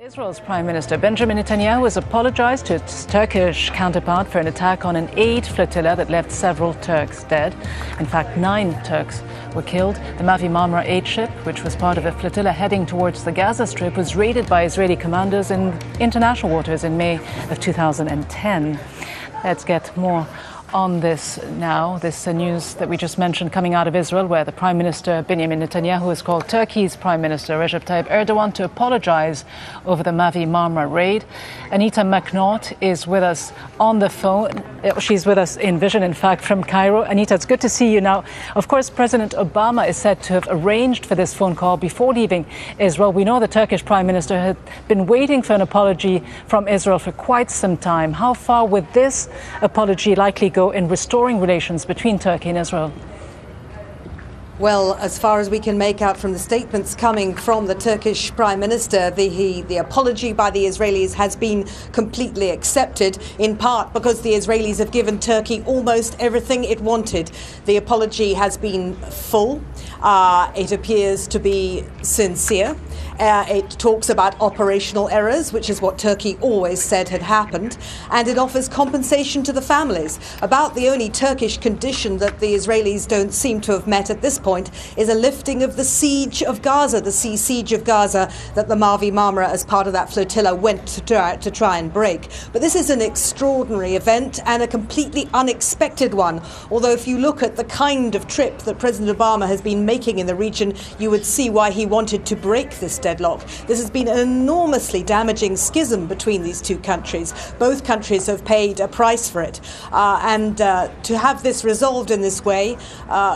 Israel's Prime Minister Benjamin Netanyahu has apologized to its Turkish counterpart for an attack on an aid flotilla that left several Turks dead. In fact, 9 Turks were killed. The Mavi Marmara aid ship, which was part of a flotilla heading towards the Gaza Strip, was raided by Israeli commandos in international waters in May of 2010. Let's get more on this now. This news that we just mentioned coming out of Israel, where the Prime Minister Benjamin Netanyahu has called Turkey's Prime Minister Recep Tayyip Erdogan to apologize over the Mavi Marmara raid. Anita McNaught is with us on the phone. She's with us in vision, in fact, from Cairo. Anita, it's good to see you now. Of course, President Obama is said to have arranged for this phone call before leaving Israel. We know the Turkish Prime Minister had been waiting for an apology from Israel for quite some time. How far would this apology likely go in restoring relations between Turkey and Israel? Well, as far as we can make out from the statements coming from the Turkish Prime Minister, the apology by the Israelis has been completely accepted, in part because the Israelis have given Turkey almost everything it wanted. The apology has been full. It appears to be sincere. It talks about operational errors, which is what Turkey always said had happened, and it offers compensation to the families. About the only Turkish condition that the Israelis don't seem to have met at this point is a lifting of the siege of Gaza, the sea siege of Gaza that the Mavi Marmara, as part of that flotilla, went to try and break. But this is an extraordinary event and a completely unexpected one. Although if you look at the kind of trip that President Obama has been making in the region, you would see why he wanted to break this deadlock. This has been an enormously damaging schism between these two countries. Both countries have paid a price for it. And to have this resolved in this way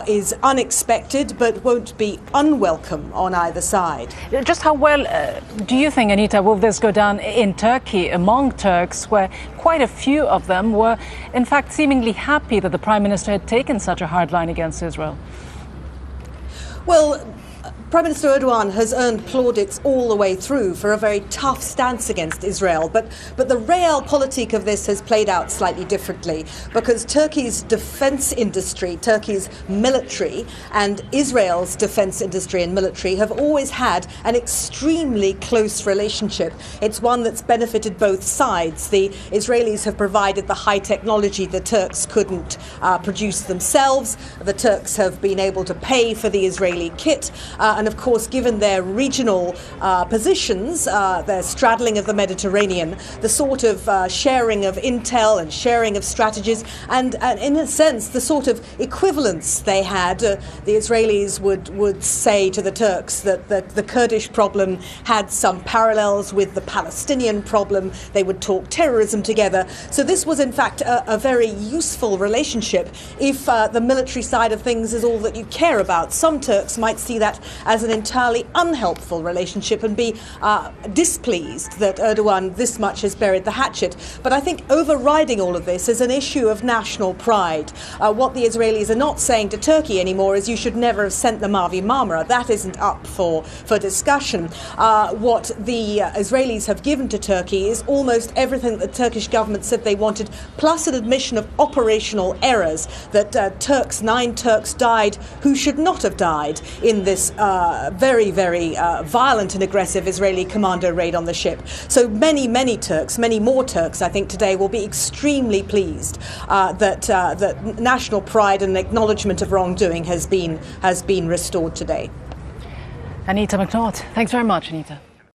is unexpected, but won't be unwelcome on either side. Just how well do you think, Anita, will this go down in Turkey among Turks, where quite a few of them were, in fact, seemingly happy that the Prime Minister had taken such a hard line against Israel? Well, Prime Minister Erdogan has earned plaudits all the way through for a very tough stance against Israel. But the realpolitik of this has played out slightly differently, because Turkey's defense industry, Turkey's military, and Israel's defense industry and military have always had an extremely close relationship. It's one that's benefited both sides. The Israelis have provided the high technology the Turks couldn't produce themselves. The Turks have been able to pay for the Israeli kit. And of course, given their regional positions, their straddling of the Mediterranean, the sort of sharing of intel and sharing of strategies, and in a sense, the sort of equivalence they had, the Israelis would say to the Turks that the Kurdish problem had some parallels with the Palestinian problem. They would talk terrorism together. So this was, in fact, a very useful relationship if the military side of things is all that you care about. Some Turks might see that as an entirely unhelpful relationship and be displeased that Erdogan this much has buried the hatchet. But I think overriding all of this is an issue of national pride. What the Israelis are not saying to Turkey anymore is you should never have sent the Mavi Marmara. That isn't up for discussion. What the Israelis have given to Turkey is almost everything that the Turkish government said they wanted, plus an admission of operational errors, that 9 Turks died who should not have died in this very, very violent and aggressive Israeli commando raid on the ship. So many Turks, many more Turks, I think today will be extremely pleased that national pride and acknowledgement of wrongdoing has been restored today. Anita McNaught, thanks very much, Anita.